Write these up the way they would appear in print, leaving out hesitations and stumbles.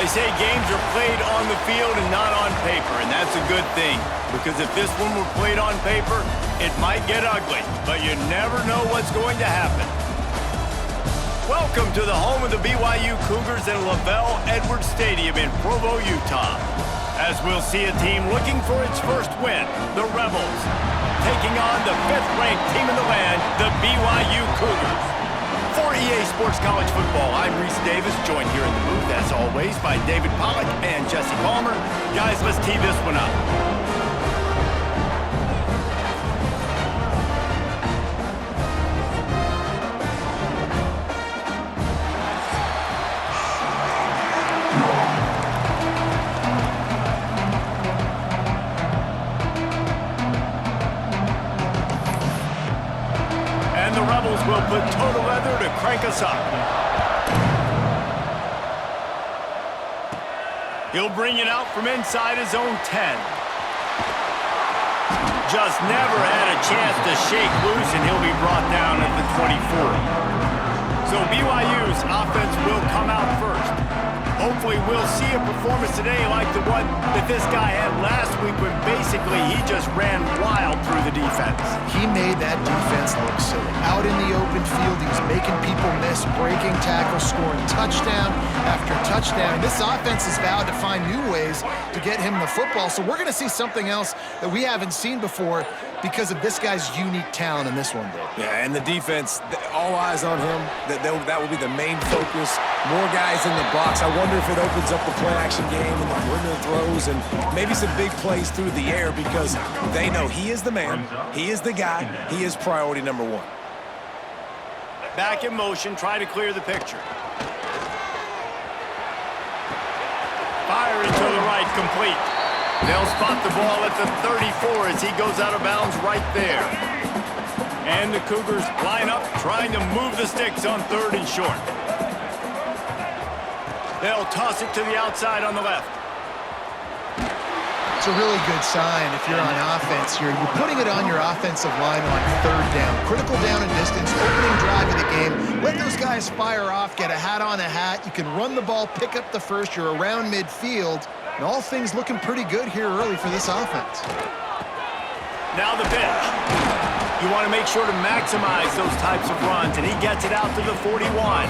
say games are played on the field and not on paper, and that's a good thing. Because if this one were played on paper, it might get ugly, but you never know what's going to happen. Welcome to the home of the BYU Cougars at LaVell Edwards Stadium in Provo, Utah. As we'll see a team looking for its first win, the Rebels, taking on the 5th-ranked team in the land, the BYU Cougars. For EA Sports College Football, I'm Reese Davis, joined here in the booth, as always, by David Pollack and Jesse Palmer. Guys, let's tee this one up. Will put total leather to crank us up. He'll bring it out from inside his own 10. Just never had a chance to shake loose, and he'll be brought down at the 24. So BYU's offense will come out first. Hopefully we'll see a performance today like the one that this guy had last week when basically he just ran wild through the defense. He made that defense look silly. Out in the open field, he was making people miss, breaking tackles, scoring touchdown after touchdown. This offense has vowed to find new ways to get him the football, so we're going to see something else that we haven't seen before because of this guy's unique talent in this one, Dave. Yeah, and the defense, all eyes on him. That will be the main focus. More guys in the box. I wonder if it opens up the play-action game and the perimeter throws and maybe some big plays through the air because they know he is the man, he is the guy, he is priority number one. Back in motion, try to clear the picture. Fire into the right, complete. They'll spot the ball at the 34 as he goes out of bounds right there. And the Cougars line up, trying to move the sticks on 3rd and short. They'll toss it to the outside on the left. It's a really good sign if you're on offense here. You're putting it on your offensive line on 3rd down. Critical down and distance, opening drive of the game. Let those guys fire off, get a hat on a hat. You can run the ball, pick up the first. You're around midfield. And all things looking pretty good here early for this offense. Now the pitch. You want to make sure to maximize those types of runs, and he gets it out to the 41.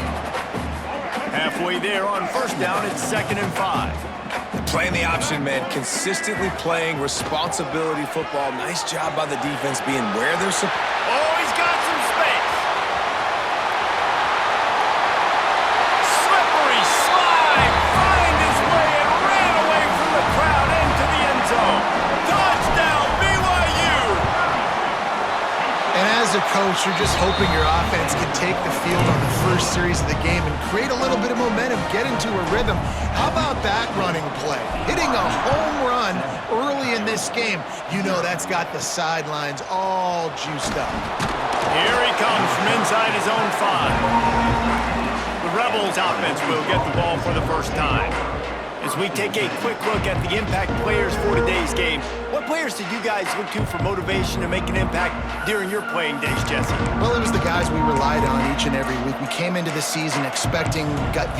Halfway there on 1st down, it's 2nd and 5. Playing the option, man. Consistently playing responsibility football. Nice job by the defense being where they're supposed. Oh, he's got some space. Slippery slide. Find his way and ran away from the crowd into the end zone. Touchdown, BYU. And as a coach, you're just hoping your offense can take the field on the first series of the game and create a little bit of momentum, get into a rhythm. How about that running play? Hitting a home run early in this game. You know that's got the sidelines all juiced up. Here he comes from inside his own 5. The Rebels offense will get the ball for the first time. As we take a quick look at the impact players for today's game, what players did you guys look to for motivation to make an impact during your playing days, Jesse? Well, it was the guys we relied on each and every week. We came into the season expecting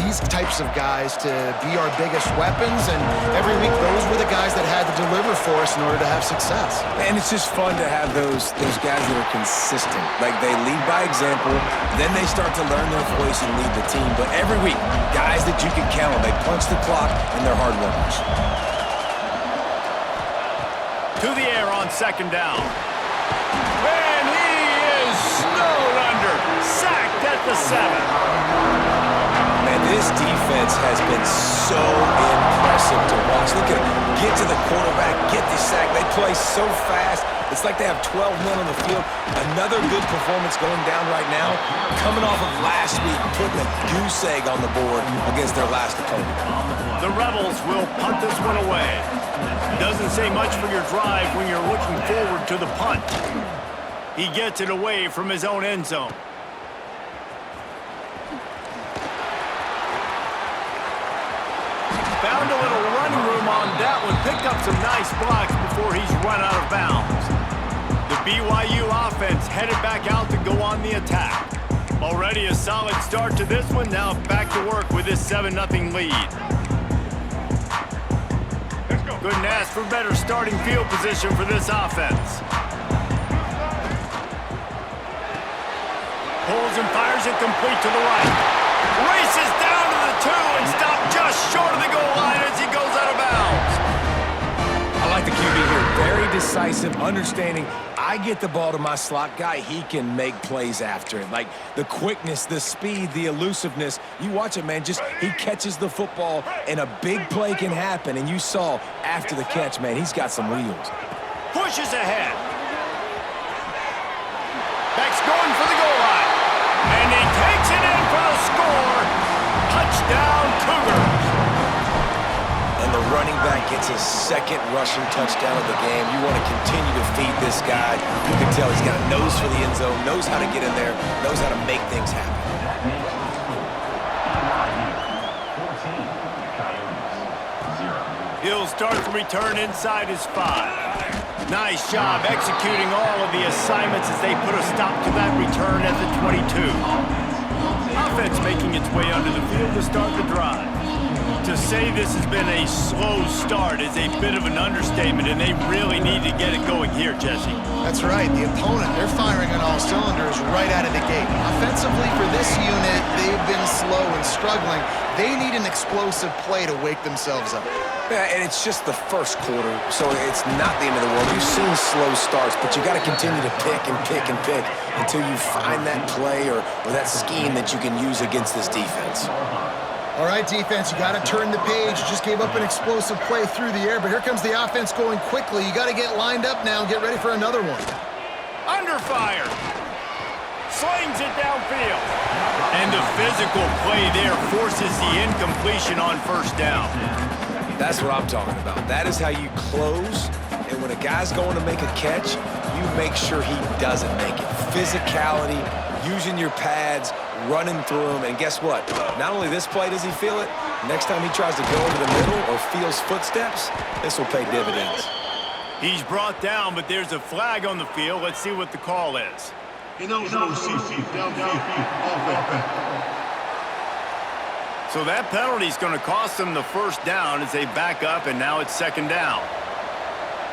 these types of guys to be our biggest weapons, and every week those were the guys that had to deliver for us in order to have success. And it's just fun to have those guys that are consistent. Like they lead by example, then they start to learn their voice and lead the team. But every week, guys that you can count on, they punch the clock and they're hard workers. To the air on 2nd down. And he is snowed under. Sacked at the 7. Man, this defense has been so impressive to watch. Look at them. Get to the quarterback, get the sack. They play so fast. It's like they have 12 men on the field. Another good performance going down right now. Coming off of last week, putting a goose egg on the board against their last opponent. The Rebels will punt this one away. Doesn't say much for your drive when you're looking forward to the punt. He gets it away from his own end zone. Found a little running room on that one. Picked up some nice blocks before he's run out of bounds. The BYU offense headed back out to go on the attack. Already a solid start to this one. Now back to work with this 7-0 lead. Couldn't ask for better starting field position for this offense. Pulls and fires it complete to the right. Races down to the 2 and stopped just short of the goal line as he goes out of bounds. I like the QB here. Very decisive, understanding. I get the ball to my slot guy, he can make plays after it. Like the quickness, the speed, the elusiveness. You watch it, man. Just he catches the football, and a big play can happen. And you saw after the catch, man, he's got some wheels. Pushes ahead. Beck's going for the goal line. And he takes it in for the score. Touchdown, Cougars. And the running back gets his second rushing touchdown of the game. You want to continue to feed this guy. You can tell he's got a nose for the end zone, knows how to get in there, knows how to make things happen. He'll start the return inside his 5. Nice job executing all of the assignments as they put a stop to that return at the 22. Offense making its way under the field to start the drive. To say this has been a slow start is a bit of an understatement, and they really need to get it going here, Jesse. That's right. The opponent, they're firing on all cylinders right out of the gate. Offensively, for this unit, they've been slow and struggling. They need an explosive play to wake themselves up. Yeah, and it's just the first quarter, so it's not the end of the world. You've seen slow starts, but you got to continue to pick and pick and pick until you find that play or that scheme that you can use against this defense. All right, defense, you got to turn the page. You just gave up an explosive play through the air, but here comes the offense going quickly. You got to get lined up now and get ready for another one. Under fire. Slings it downfield. And the physical play there forces the incompletion on first down. That's what I'm talking about. That is how you close, and when a guy's going to make a catch, you make sure he doesn't make it. Physicality, using your pads, running through them, and guess what? Not only this play does he feel it, next time he tries to go over the middle or feels footsteps, this will pay dividends. He's brought down, but there's a flag on the field. Let's see what the call is. So that penalty is going to cost them the first down as they back up, and now it's second down.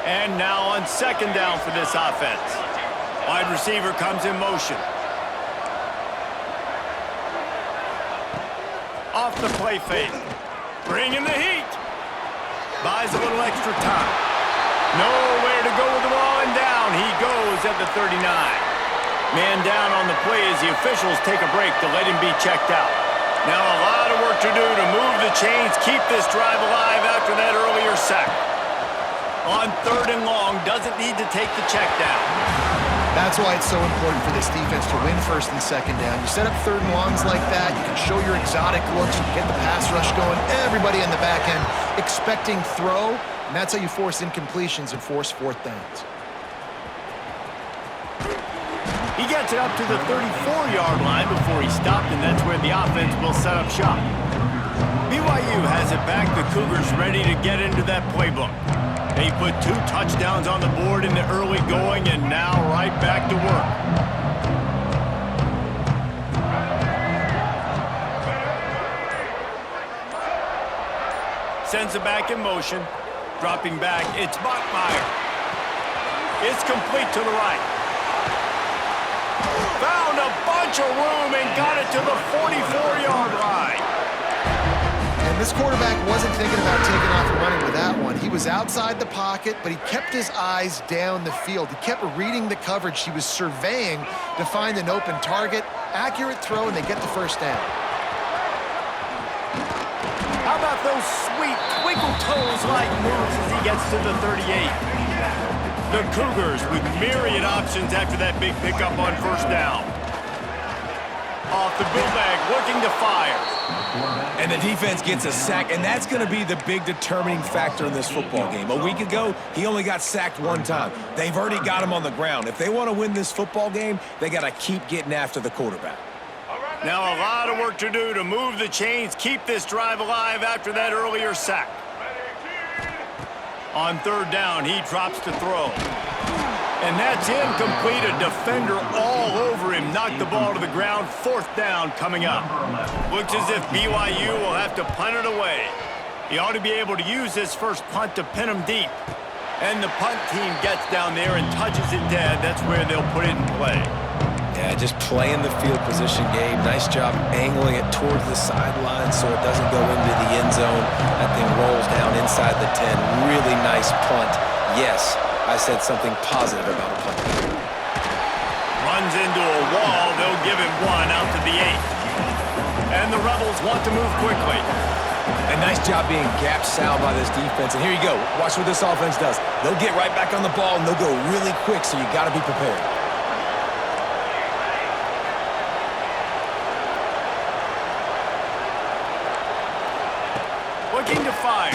And now on second down for this offense. Wide receiver comes in motion. Off the play fake. Bringing the heat. Buys a little extra time. Nowhere to go with the ball, and down he goes at the 39. Man down on the play as the officials take a break to let him be checked out. Now a lot of work to do to move the chains, keep this drive alive after that earlier sack. On third and long, doesn't need to take the check down. That's why it's so important for this defense to win first and second down. You set up third and longs like that, you can show your exotic looks, you can get the pass rush going, everybody in the back end expecting throw, and that's how you force incompletions and force fourth downs. He gets it up to the 34-yard line before he stopped, and that's where the offense will set up shop. BYU has it back. The Cougars ready to get into that playbook. They put 2 touchdowns on the board in the early going, and now right back to work. Sends it back in motion. Dropping back, it's Bachmeier. It's complete to the right. Found a bunch of room and got it to the 44-yard line. And this quarterback wasn't thinking about taking off and running with that one. He was outside the pocket, but he kept his eyes down the field. He kept reading the coverage. He was surveying to find an open target. Accurate throw, and they get the first down. How about those sweet twinkle toes-like moves as he gets to the 38? The Cougars with myriad options after that big pickup on first down. Off the bootleg, looking to fire. And the defense gets a sack, and that's going to be the big determining factor in this football game. A week ago, he only got sacked 1 time. They've already got him on the ground. If they want to win this football game, they got to keep getting after the quarterback. Now a lot of work to do to move the chains, keep this drive alive after that earlier sack. On third down, he drops to throw. And that's incomplete. A defender all over him. Knocked the ball to the ground. Fourth down coming up. Looks as if BYU will have to punt it away. He ought to be able to use this first punt to pin him deep. And the punt team gets down there and touches it dead. That's where they'll put it in play. Yeah, just playing the field position, Gabe. Nice job angling it towards the sideline so it doesn't go into the end zone. That thing rolls down inside the 10. Really nice punt. Yes, I said something positive about a punt. Runs into a wall. They'll give him one out to the 8. And the Rebels want to move quickly. A nice job being gap sound by this defense. And here you go. Watch what this offense does. They'll get right back on the ball, and they'll go really quick, so you got to be prepared. Looking to fire.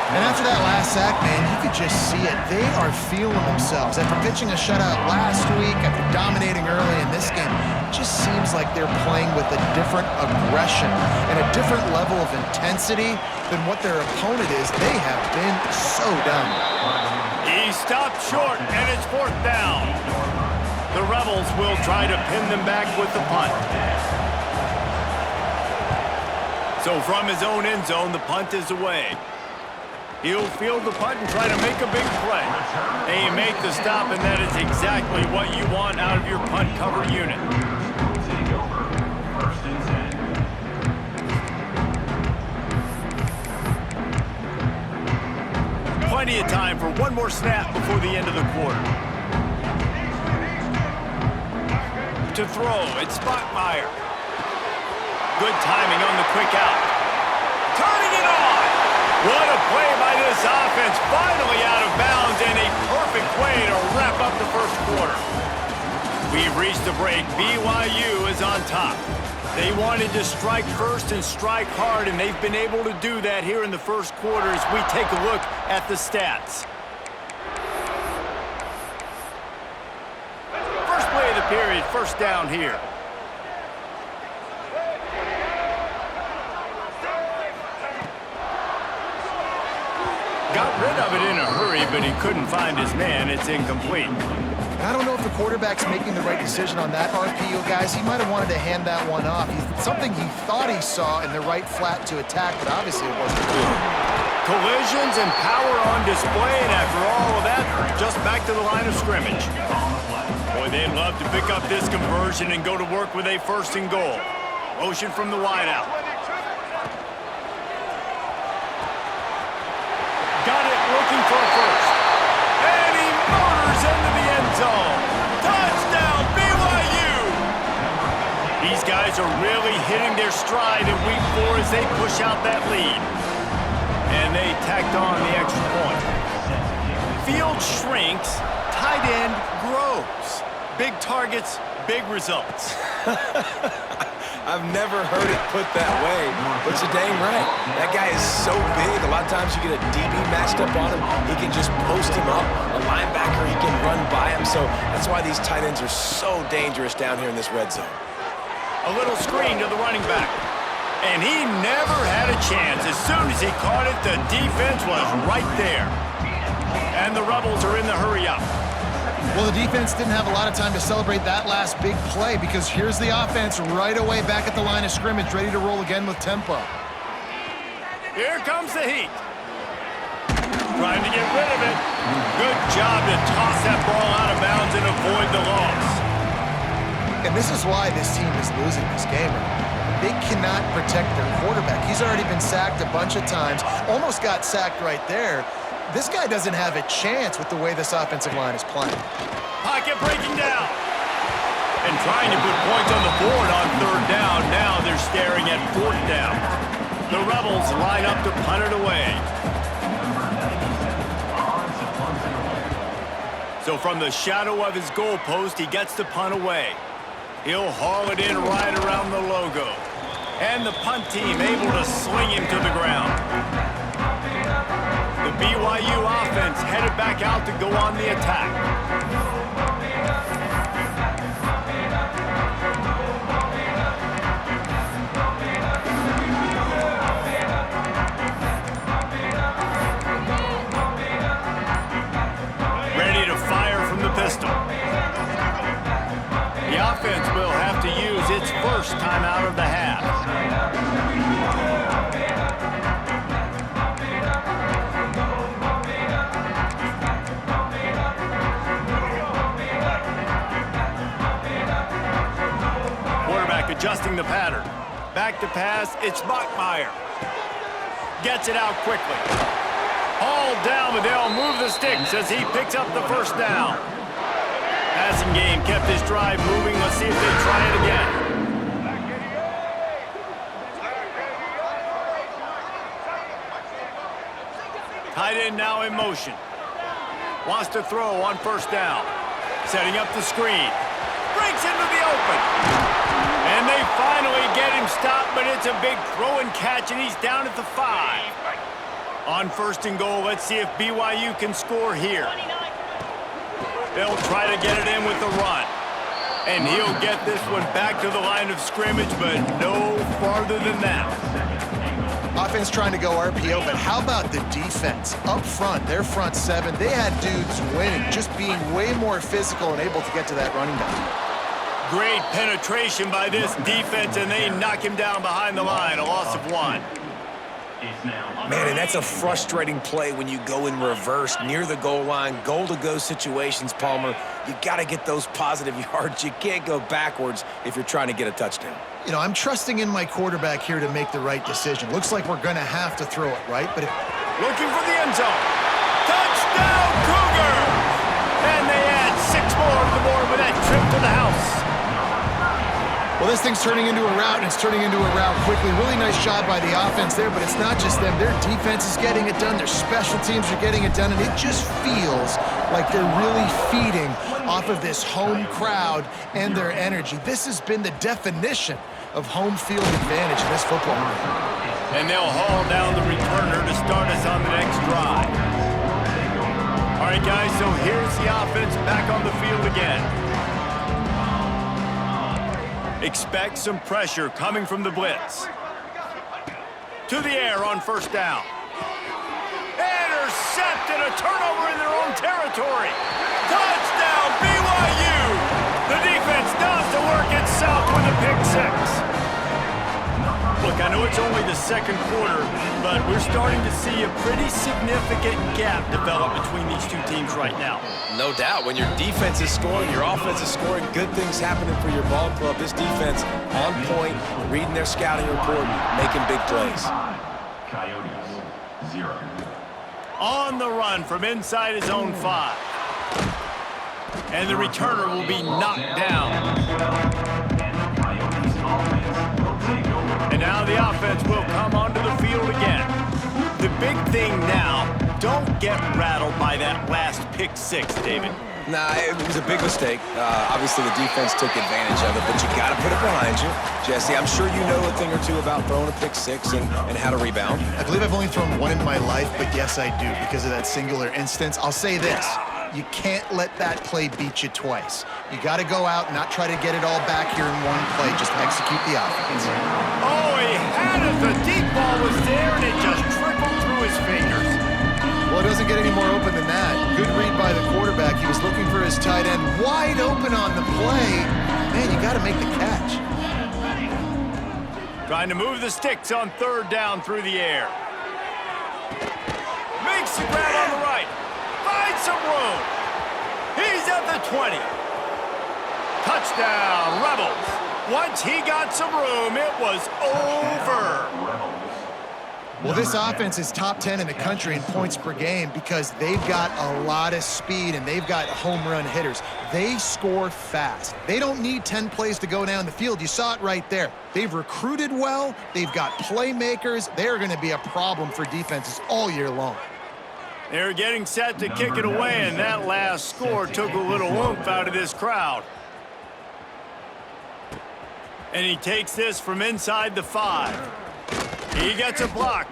And after that last sack, man, you could just see it. They are feeling themselves. After pitching a shutout last week, after dominating early in this game, it just seems like they're playing with a different aggression and a different level of intensity than what their opponent is. They have been so down. He stopped short, and it's 4th down. The Rebels will try to pin them back with the punt. So from his own end zone, the punt is away. He'll field the punt and try to make a big play. They make the stop, and that is exactly what you want out of your punt cover unit. Plenty of time for one more snap before the end of the quarter. To throw, it's Spotmeyer. Good timing on the quick out. Turning it on! What a play by this offense. Finally out of bounds, and a perfect way to wrap up the first quarter. We've reached the break. BYU is on top. They wanted to strike first and strike hard, and they've been able to do that here in the first quarter as we take a look at the stats. First play of the period, first down here. Got rid of it in a hurry, but he couldn't find his man. It's incomplete. I don't know if the quarterback's making the right decision on that RPO, guys. He might have wanted to hand that one off. Something he thought he saw in the right flat to attack, but obviously it wasn't good. Collisions and power on display, and after all of that, just back to the line of scrimmage. Boy, they'd love to pick up this conversion and go to work with a 1st and goal. Motion from the wideout. Got it, looking for a first. And he murders into the end zone. Touchdown, BYU! These guys are really hitting their stride in week 4 as they push out that lead. And they tacked on the extra point. Field shrinks, tight end grows. Big targets, big results. I've never heard it put that way, but you're dang right. That guy is so big. A lot of times you get a DB matched up on him. He can just post him up. A linebacker, he can run by him. So that's why these tight ends are so dangerous down here in this red zone. A little screen to the running back. And he never had a chance. As soon as he caught it, the defense was right there. And the Rebels are in the hurry-up. Well, the defense didn't have a lot of time to celebrate that last big play because here's the offense right away back at the line of scrimmage, ready to roll again with tempo. Here comes the heat. Trying to get rid of it. Good job to toss that ball out of bounds and avoid the loss. And this is why this team is losing this game. They cannot protect their quarterback. He's already been sacked a bunch of times, almost got sacked right there. This guy doesn't have a chance with the way this offensive line is playing. Pocket breaking down. And trying to put points on the board on 3rd down. Now they're staring at 4th down. The Rebels line up to punt it away. So from the shadow of his goalpost, he gets the punt away. He'll haul it in right around the logo. And the punt team able to sling him to the ground. The BYU offense headed back out to go on the attack. Ready to fire from the pistol. The offense will have to use its first time out of the half. adjusting the pattern. Back to pass, it's Bachmeier. Gets it out quickly. Hauled down, but they'll move the sticks as he picks up the first down. Passing game kept his drive moving. Let's see if they try it again. Tight end now in motion. Wants to throw on first down. Setting up the screen. Breaks into the open. And they finally get him stopped, but it's a big throw and catch, and he's down at the 5. On first and goal, let's see if BYU can score here. They'll try to get it in with the run. And he'll get this one back to the line of scrimmage, but no farther than that. Offense trying to go RPO, but how about the defense? Up front, their front 7, they had dudes winning, just being way more physical and able to get to that running back. Great penetration by this defense, and they knock him down behind the line, a loss of 1. Man, and that's a frustrating play when you go in reverse near the goal line, goal-to-go situations, Palmer. You got to get those positive yards. You can't go backwards if you're trying to get a touchdown. You know, I'm trusting in my quarterback here to make the right decision. Looks like we're going to have to throw it, right? But looking for the end zone. Touchdown, Cougars! And they add 6 more to the board with that trip to the house. Well, this thing's turning into a route, and it's turning into a route quickly. Really nice job by the offense there, but it's not just them. Their defense is getting it done. Their special teams are getting it done, and it just feels like they're really feeding off of this home crowd and their energy. This has been the definition of home field advantage in this football game. And they'll haul down the returner to start us on the next drive. All right, guys, so here's the offense back on the field again. Expect some pressure coming from the blitz. To the air on first down. Intercepted, a turnover in their own territory. Touchdown, BYU! The defense does the work itself with a pick 6. Look, I know it's only the second quarter, but we're starting to see a pretty significant gap develop between these two teams right now. No doubt. When your defense is scoring, your offense is scoring, good things happening for your ball club. This defense on point, reading their scouting report, making big plays. Coyotes, 0. On the run from inside his own 5. And the returner will be knocked down. And now the offense will come onto the field again. The big thing now, don't get rattled by that last pick 6, David. Nah, it was a big mistake. Obviously, the defense took advantage of it, but you got to put it behind you. Jesse, I'm sure you know a thing or two about throwing a pick 6 and how to rebound. I believe I've only thrown one in my life, but yes, I do because of that singular instance. I'll say this. You can't let that play beat you twice. You got to go out and not try to get it all back here in one play. Just execute the offense. Oh, he had it. The deep ball was there, and it just trickled through his fingers. Well, it doesn't get any more open than that. Good read by the quarterback. He was looking for his tight end wide open on the play. Man, you got to make the catch. Trying to move the sticks on third down through the air. Makes the grab on the right. Finds some room. He's at the 20. Touchdown, Rebels. Once he got some room, it was over. Well, this offense is top 10 in the country in points per game because they've got a lot of speed and they've got home run hitters. They score fast. They don't need 10 plays to go down the field. You saw it right there. They've recruited well. They've got playmakers. They're going to be a problem for defenses all year long. They're getting set to kick it away, and that last score took a little oomph out of this crowd. And he takes this from inside the 5. He gets a block.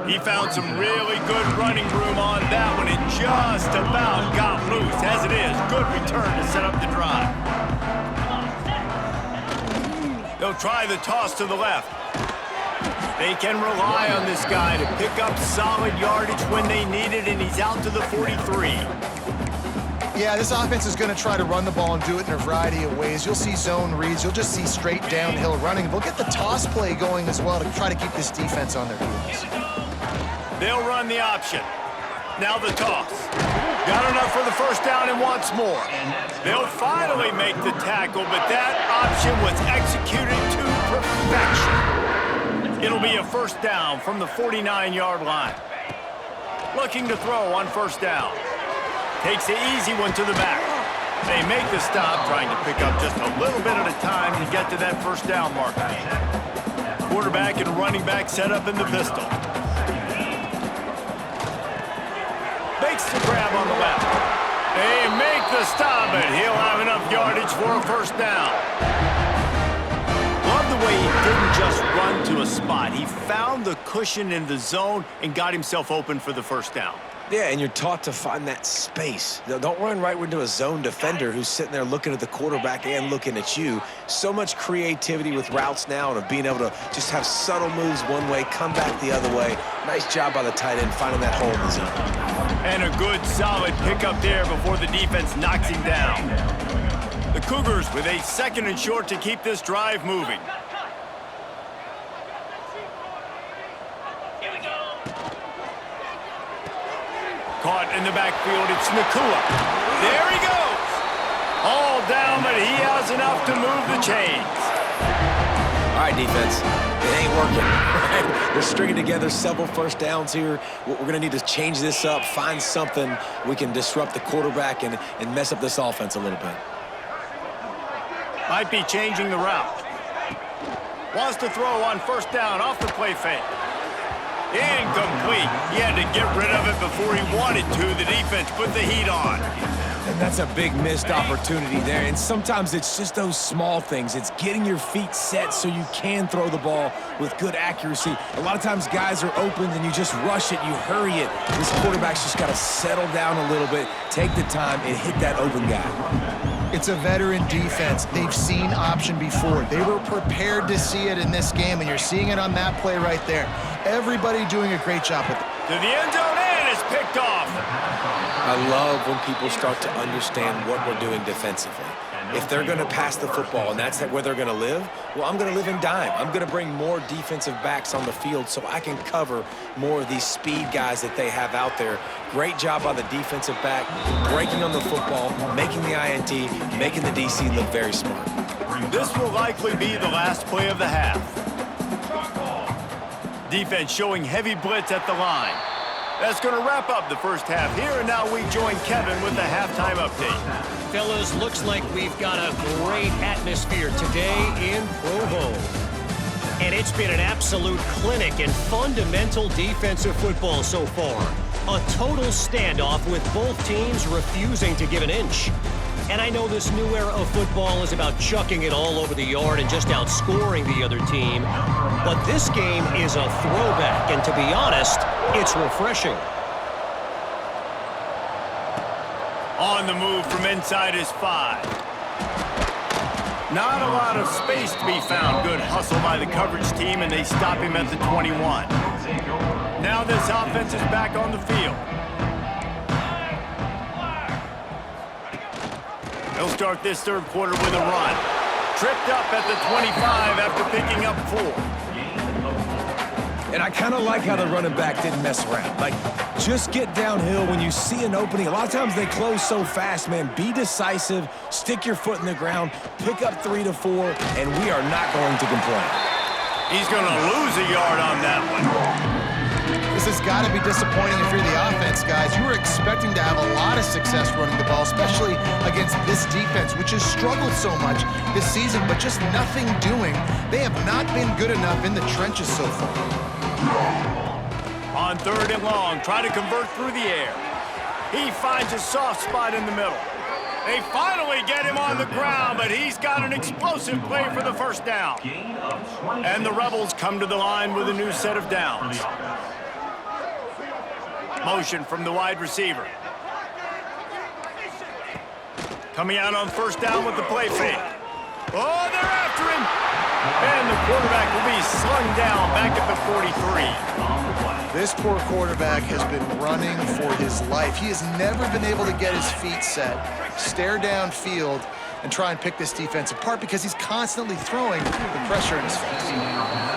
He found some really good running room on that one. It just about got loose. As it is, good return to set up the drive. They'll try the toss to the left. They can rely on this guy to pick up solid yardage when they need it, and he's out to the 43. Yeah, this offense is going to try to run the ball and do it in a variety of ways. You'll see zone reads. You'll just see straight downhill running. They'll get the toss play going as well to try to keep this defense on their heels. They'll run the option. Now the toss. Got enough for the first down and wants more. They'll finally make the tackle, but that option was executed too perfection. It'll be a first down from the 49-yard line. Looking to throw on first down. Takes the easy one to the back. They make the stop, trying to pick up just a little bit at a time to get to that first down marker. Quarterback and running back set up in the pistol. Makes the grab on the left. They make the stop, but he'll have enough yardage for a first down. Love the way he didn't just run to a spot. He found the cushion in the zone and got himself open for the first down. Yeah, and you're taught to find that space. Don't run right into a zone defender who's sitting there looking at the quarterback and looking at you. So much creativity with routes now and of being able to just have subtle moves one way, come back the other way. Nice job by the tight end finding that hole in the zone. And a good, solid pickup there before the defense knocks him down. The Cougars with a 2nd and short to keep this drive moving. Caught in the backfield, it's Nacua. There he goes. All down, but he has enough to move the chains. All right, defense, it ain't working. They're stringing together several first downs here. We're going to need to change this up, find something we can disrupt the quarterback and mess up this offense a little bit. Might be changing the route. Wants to throw on first down off the play fake. Incomplete. He had to get rid of it before he wanted to. The defense put the heat on. And that's a big missed opportunity there. And sometimes it's just those small things. It's getting your feet set so you can throw the ball with good accuracy. A lot of times guys are open and you just rush it, you hurry it. This quarterback's just got to settle down a little bit, take the time, and hit that open guy. It's a veteran defense. They've seen option before. They were prepared to see it in this game, and you're seeing it on that play right there. Everybody doing a great job with it. To the end zone, and it's picked off. I love when people start to understand what we're doing defensively. If they're going to pass the football and that's where they're going to live, well, I'm going to live in dime. I'm going to bring more defensive backs on the field so I can cover more of these speed guys that they have out there. Great job by the defensive back, breaking on the football, making the INT, making the DC look very smart. This will likely be the last play of the half. Defense showing heavy blitz at the line. That's going to wrap up the first half here, and now we join Kevin with the halftime update. Fellas, looks like we've got a great atmosphere today in Provo. And it's been an absolute clinic in fundamental defensive football so far. A total standoff with both teams refusing to give an inch. And I know this new era of football is about chucking it all over the yard and just outscoring the other team. But this game is a throwback, and to be honest, it's refreshing. On the move from inside his 5. Not a lot of space to be found. Good hustle by the coverage team, and they stop him at the 21. Now this offense is back on the field. They'll start this third quarter with a run. Tripped up at the 25 after picking up 4. And I kind of like how the running back didn't mess around. Like, just get downhill when you see an opening. A lot of times they close so fast, man. Be decisive, stick your foot in the ground, pick up 3 to 4, and we are not going to complain. He's going to lose a yard on that one. This has got to be disappointing if you're the offense, guys. You were expecting to have a lot of success running the ball, especially against this defense, which has struggled so much this season, but just nothing doing. They have not been good enough in the trenches so far. On 3rd and long, try to convert through the air. He finds a soft spot in the middle. They finally get him on the ground, but he's got an explosive play for the first down. And the Rebels come to the line with a new set of downs. Motion from the wide receiver. Coming out on first down with the play fake. Oh, they're after him! And the quarterback will be slung down back at the 43. This poor quarterback has been running for his life. He has never been able to get his feet set, stare downfield, and try and pick this defense apart because he's constantly throwing the pressure in his face.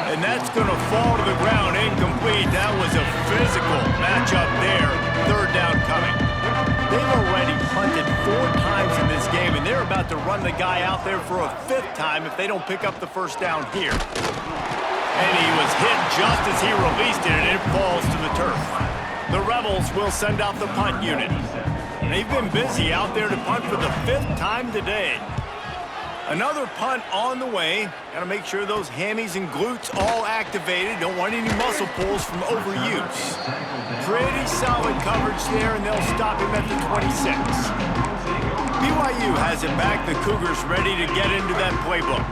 And that's going to fall to the ground incomplete. That was a physical matchup there. 3rd down coming. They've already punted 4 times in this game, and they're about have to run the guy out there for a 5th time if they don't pick up the first down here. And he was hit just as he released it, and it falls to the turf. The Rebels will send out the punt unit. They've been busy out there to punt for the 5th time today. Another punt on the way. Got to make sure those hammies and glutes all activated. Don't want any muscle pulls from overuse. Pretty solid coverage there, and they'll stop him at the 26. BYU has it back. The Cougars ready to get into that playbook.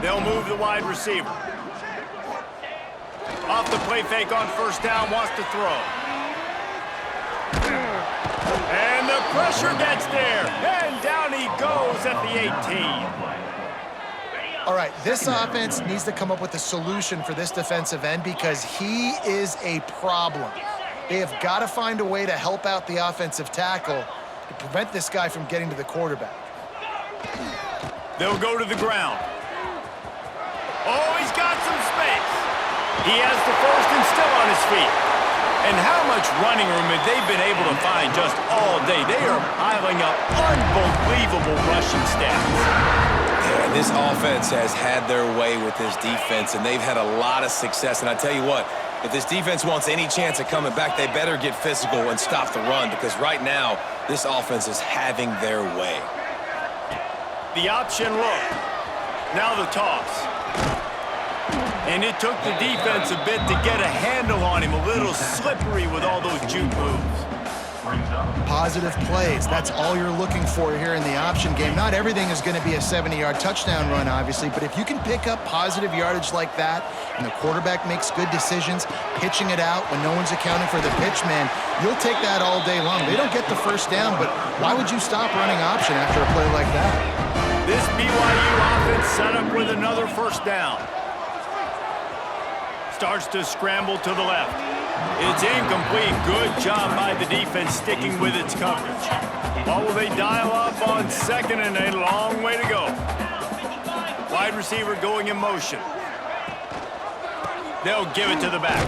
They'll move the wide receiver. Off the play fake on first down, wants to throw. And the pressure gets there, and down he goes at the 18. All right, this offense needs to come up with a solution for this defensive end because he is a problem. They have got to find a way to help out the offensive tackle to prevent this guy from getting to the quarterback. They'll go to the ground. Oh, he's got some space. He has the first and still on his feet. And how much running room have they been able to find just all day? They are piling up unbelievable rushing stats. Yeah, this offense has had their way with this defense, and they've had a lot of success. And I tell you what, if this defense wants any chance of coming back, they better get physical and stop the run, because right now, this offense is having their way. The option look. Now the toss. And it took the defense a bit to get a handle on him. A little slippery with all those juke moves. Positive plays. That's all you're looking for here in the option game. Not everything is going to be a 70-yard touchdown run, obviously, but if you can pick up positive yardage like that and the quarterback makes good decisions, pitching it out when no one's accounting for the pitch, man, you'll take that all day long. They don't get the first down, but why would you stop running option after a play like that? This BYU offense set up with another first down. Starts to scramble to the left. It's incomplete. Good job by the defense sticking with its coverage. Or will they dial up on second and a long way to go? Wide receiver going in motion. They'll give it to the back.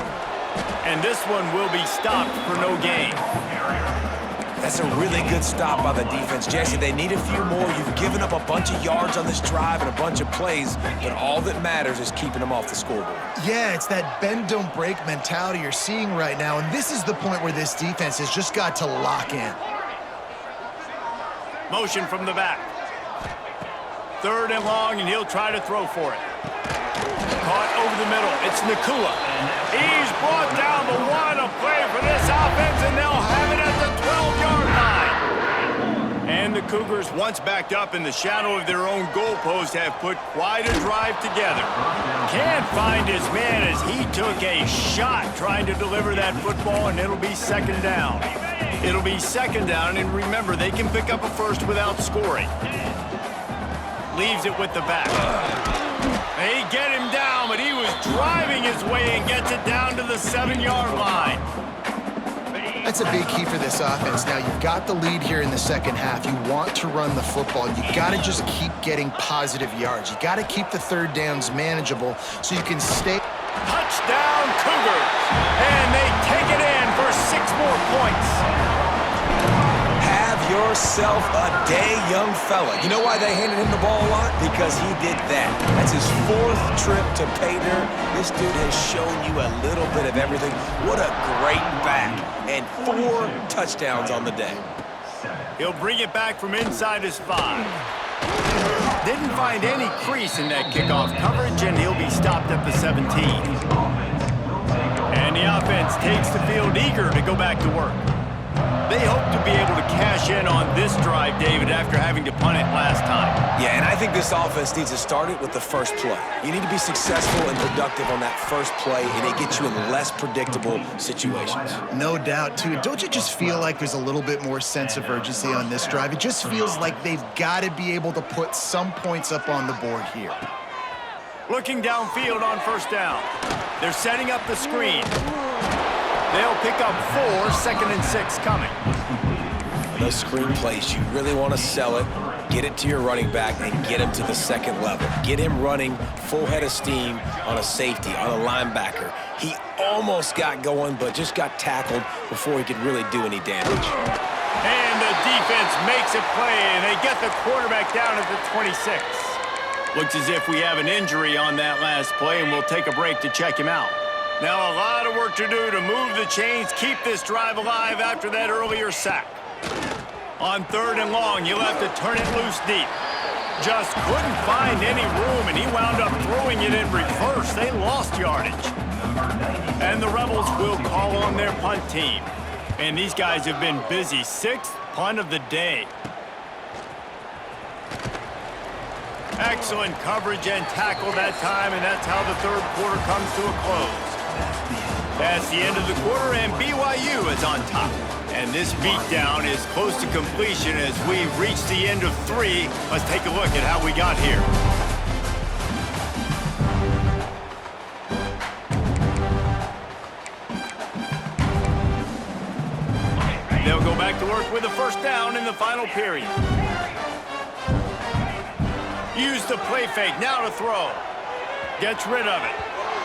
And this one will be stopped for no gain. That's a really good stop by the defense. Jesse, they need a few more. You've given up a bunch of yards on this drive and a bunch of plays, but all that matters is keeping them off the scoreboard. Yeah, it's that bend, don't break mentality you're seeing right now, and this is the point where this defense has just got to lock in. Motion from the back. 3rd and long, and he'll try to throw for it. Caught over the middle. It's Nakula. He's brought down the one. A play for this offense, and they'll have it at the 12-yard line. And the Cougars, once backed up in the shadow of their own goalpost, have put quite a drive together. Can't find his man as he took a shot trying to deliver that football, and it'll be 2nd down. It'll be 2nd down, and remember, they can pick up a first without scoring. Leaves it with the back. They get him down, but he was driving his way and gets it down to the 7-yard line. That's a big key for this offense. Now, you've got the lead here in the second half. You want to run the football. You got to just keep getting positive yards. You got to keep the 3rd downs manageable so you can stay. Touchdown, Cougars! And they take it in for 6 more points. Have yourself a day, young fella. You know why they handed him the ball a lot? Because he did that. That's his 4th trip to pay dirt. This dude has shown you a little bit of everything. What a great back. And 4 touchdowns on the day. He'll bring it back from inside his 5. Didn't find any crease in that kickoff coverage, and he'll be stopped at the 17. And the offense takes the field eager to go back to work. They hope to be able to cash in on this drive, David, after having to punt it last time. Yeah, and I think this offense needs to start it with the first play. You need to be successful and productive on that first play, and it gets you in less predictable situations. No doubt, too. Don't you just feel like there's a little bit more sense of urgency on this drive? It just feels like they've got to be able to put some points up on the board here. Looking downfield on first down. They're setting up the screen. They'll pick up 4, 2nd and 6 coming. Those screen plays, you really want to sell it. get it to your running back and get him to the second level. Get him running full head of steam on a safety, on a linebacker. He almost got going, but just got tackled before he could really do any damage. And the defense makes a play, and they get the quarterback down at the 26. Looks as if we have an injury on that last play, and we'll take a break to check him out. Now a lot of work to do to move the chains, keep this drive alive after that earlier sack. On 3rd and long, you'll have to turn it loose deep. Just couldn't find any room, and he wound up throwing it in reverse. They lost yardage. And the Rebels will call on their punt team. And these guys have been busy. 6th punt of the day. Excellent coverage and tackle that time, and that's how the 3rd quarter comes to a close. That's the end of the quarter, and BYU is on top. And this beatdown is close to completion as we've reached the end of 3. Let's take a look at how we got here. They'll go back to work with a first down in the final period. Use the play fake, now to throw. Gets rid of it.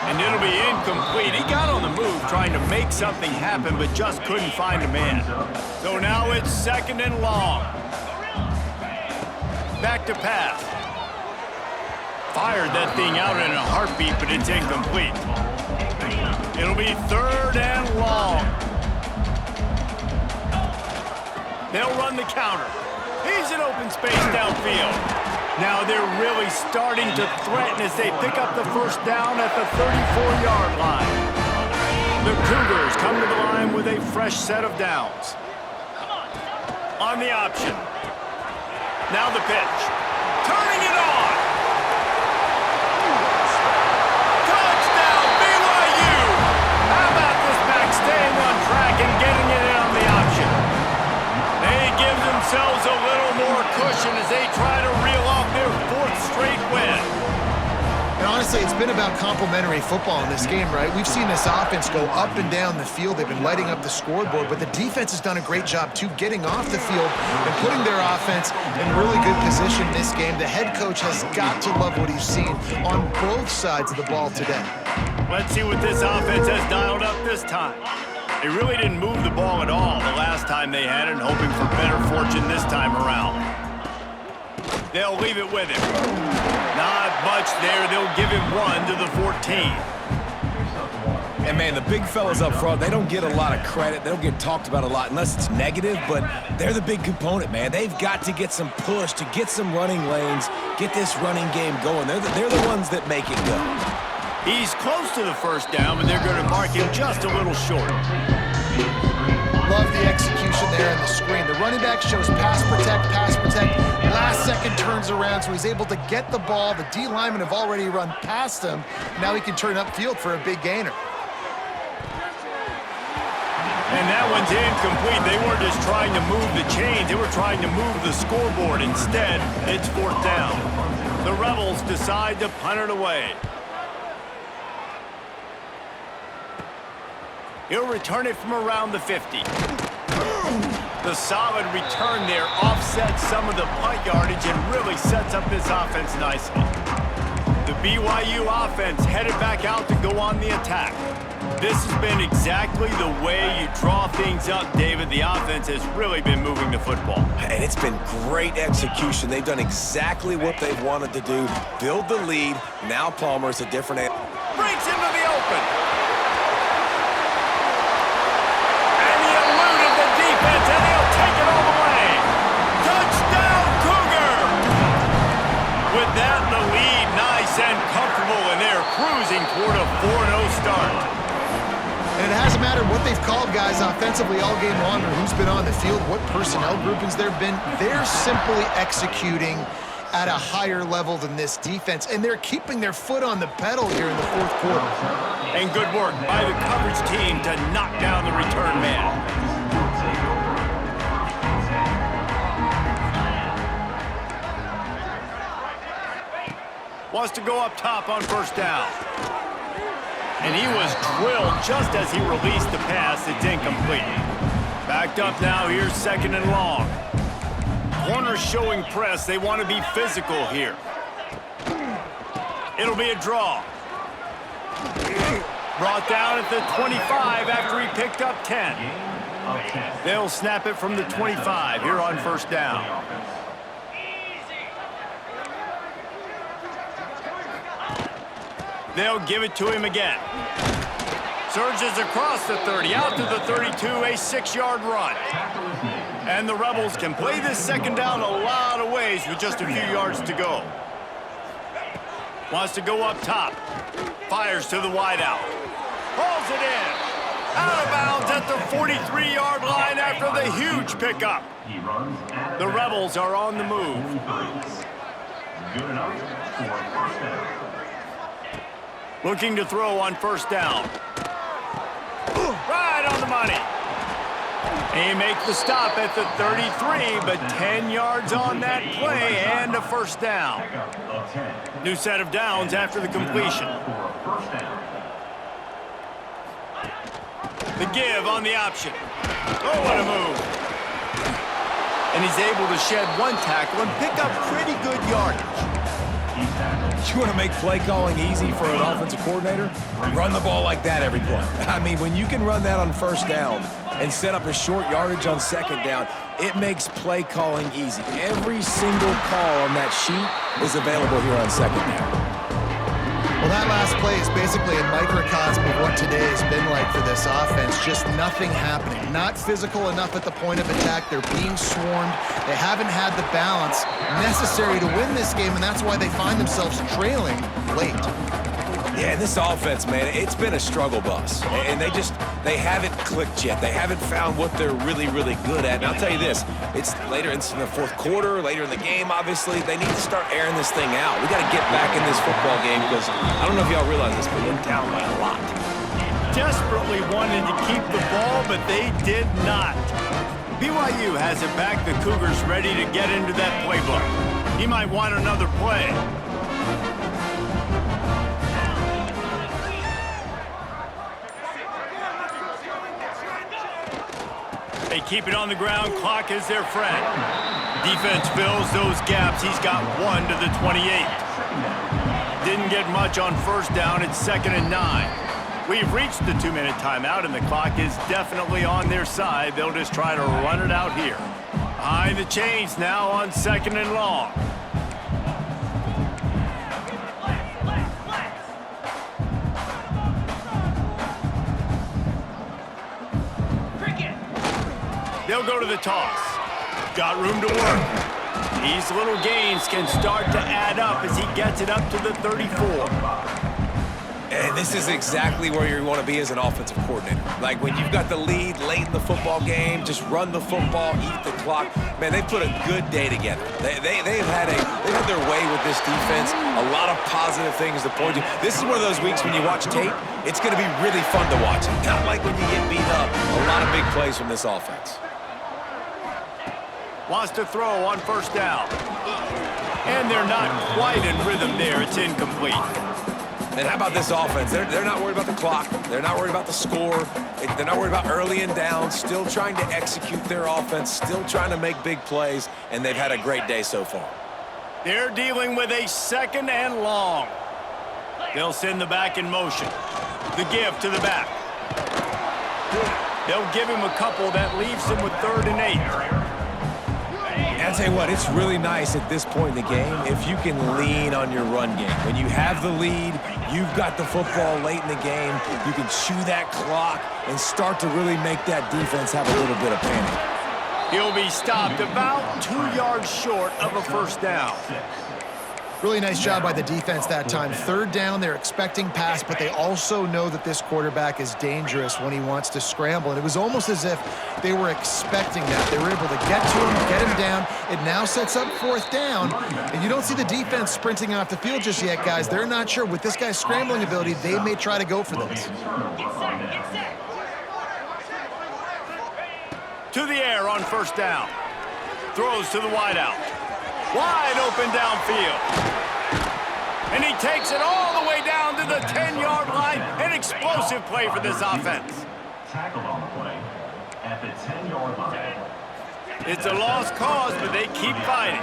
And it'll be incomplete. He got on the move trying to make something happen, but just couldn't find a man. So now it's 2nd and long. Back to pass. Fired that thing out in a heartbeat, but it's incomplete. It'll be 3rd and long. They'll run the counter. He's in open space downfield. Now they're really starting to threaten as they pick up the first down at the 34-yard line. The Cougars come to the line with a fresh set of downs. On the option. Now the pitch. Turning it on. Touchdown, BYU! How about this back staying on track and getting it in on the option? They give themselves a little more cushion as they try to reel off their 4th straight win. And honestly, it's been about complementary football in this game, right? We've seen this offense go up and down the field. They've been lighting up the scoreboard, but the defense has done a great job, too, getting off the field and putting their offense in really good position in this game. The head coach has got to love what he's seen on both sides of the ball today. Let's see what this offense has dialed up this time. They really didn't move the ball at all the last time they had it, hoping for better fortune this time around. They'll leave it with him. Not much there. They'll give him 1 to the 14. And, man, the big fellas up front, they don't get a lot of credit. They don't get talked about a lot unless it's negative, but they're the big component, man. They've got to get some push, to get some running lanes, get this running game going. They're the ones that make it go. He's close to the first down, but they're going to mark him just a little short. Love the execution there in the screen. The running back shows pass protect. Last second turns around, so he's able to get the ball. The D linemen have already run past him. Now he can turn upfield for a big gainer. And that one's incomplete. They weren't just trying to move the chains. They were trying to move the scoreboard. Instead, it's 4th down. The Rebels decide to punt it away. He'll return it from around the 50. The solid return there offsets some of the punt yardage and really sets up this offense nicely. The BYU offense headed back out to go on the attack. This has been exactly the way you draw things up, David. The offense has really been moving the football. And it's been great execution. They've done exactly what they've wanted to do. Build the lead. Now Palmer's a different... Breaks into the open. And he eluded the defense, and he'll take it all the way. Touchdown, Cougar! With that, the lead nice and comfortable, and they're cruising toward a 4-0 start. And it hasn't mattered what they've called guys offensively all game long or who's been on the field, what personnel groupings there have been. They're simply executing at a higher level than this defense, and they're keeping their foot on the pedal here in the 4th quarter. And good work by the coverage team to knock down the return man. Wants to go up top on first down. And he was drilled just as he released the pass. It's incomplete. Backed up now. Here's 2nd and long. corner showing press. They want to be physical here. It'll be a draw. Brought down at the 25 after he picked up 10. They'll snap it from the 25 here on first down. They'll give it to him again. Surges across the 30, out to the 32, a 6-yard run. And the Rebels can play this second down a lot of ways with just a few yards to go. Wants to go up top. Fires to the wideout. Hauls it in. Out of bounds at the 43-yard line after the huge pickup. The Rebels are on the move. Good enough for first down. Looking to throw on first down. Right on the money. He makes the stop at the 33, but 10 yards on that play and a first down. New set of downs after the completion. The give on the option. Oh, what a move. And he's able to shed one tackle and pick up pretty good yardage. You want to make play calling easy for an offensive coordinator? Run the ball like that every play. I mean, when you can run that on first down and set up a short yardage on second down, it makes play calling easy. Every single call on that sheet is available here on second down. Well, that last play is basically a microcosm of what today has been like for this offense. Just nothing happening. Not physical enough at the point of attack. They're being swarmed. They haven't had the balance necessary to win this game, and that's why they find themselves trailing late. Yeah, this offense, man, it's been a struggle bus. And they haven't clicked yet. They haven't found what they're really, really good at. And I'll tell you this, it's later in the fourth quarter, later in the game, obviously. They need to start airing this thing out. We got to get back in this football game because I don't know if y'all realize this, but we're down by a lot. Desperately wanted to keep the ball, but they did not. BYU has it back. The Cougars ready to get into that playbook. He might want another play. They keep it on the ground. Clock is their friend. Defense fills those gaps. He's got one to the 28. Didn't get much on first down. It's 2nd and 9. We've reached the 2-minute timeout, and the clock is definitely on their side. They'll just try to run it out here. Behind the chains now on 2nd and long. They'll go to the toss. Got room to work. These little gains can start to add up as he gets it up to the 34. And this is exactly where you want to be as an offensive coordinator. Like when you've got the lead late in the football game, just run the football, eat the clock. Man, they've put a good day together. They've had their way with this defense. A lot of positive things to point to. This is one of those weeks when you watch tape, it's going to be really fun to watch. Not like when you get beat up. A lot of big plays from this offense. Wants to throw on first down. And they're not quite in rhythm there. It's incomplete. And how about this offense? They're not worried about the clock. They're not worried about the score. They're not worried about early and down. Still trying to execute their offense. Still trying to make big plays. And they've had a great day so far. They're dealing with a 2nd and long. They'll send the back in motion. The give to the back. They'll give him a couple that leaves him with 3rd and 8. I'll tell you what, it's really nice at this point in the game if you can lean on your run game. When you have the lead, you've got the football late in the game, you can chew that clock and start to really make that defense have a little bit of panic. He'll be stopped about 2 yards short of a first down. Really nice job by the defense that time. 3rd down, they're expecting pass, but they also know that this quarterback is dangerous when he wants to scramble. And it was almost as if they were expecting that. They were able to get to him, get him down. It now sets up 4th down. And you don't see the defense sprinting off the field just yet, guys. They're not sure. With this guy's scrambling ability, they may try to go for this. To the air on first down. Throws to the wideout. Wide open downfield. And he takes it all the way down to the 10-yard line. An explosive play for this offense. Tackled on the play at the 10-yard line. It's a lost cause, but they keep fighting.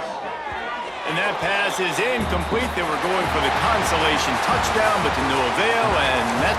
And that pass is incomplete. They were going for the consolation touchdown, but to no avail, and that's